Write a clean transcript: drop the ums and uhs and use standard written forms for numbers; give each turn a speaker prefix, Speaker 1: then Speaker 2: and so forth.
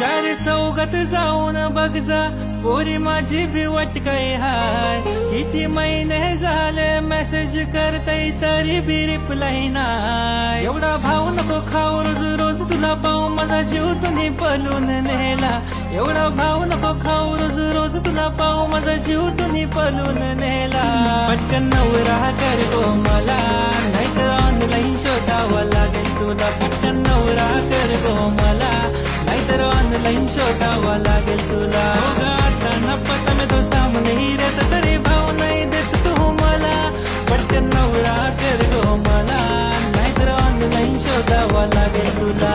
Speaker 1: चार चौघात जाऊन बघ जा पोरी माझी भी काय हाय. किती महिने झाले मेसेज करताय तरी भी रिप्लाय नाही. एवढा भाव नको खाऊ रोज रोज तुला पाहू माझा जीव तुम्ही पलून नेला. एवढा भाव नको खाऊ रोज रोज तुला पाहू माझा जीव तुम्ही पलून नेला. पटकन नवरा कर गो मला नाहीतर ऑनलाईन शोधावं लागेल तुला. पटकन नवरा कर गो मला नाहीतर ऑनलाईन शोधावं लागेल तुला. आता न पता मैं तो सामने ही रहता तरी भाव नाही देत तू मला. पटकन नवरा कर गो मला नाहीतर ऑनलाईन शोधावं लागेल तुला.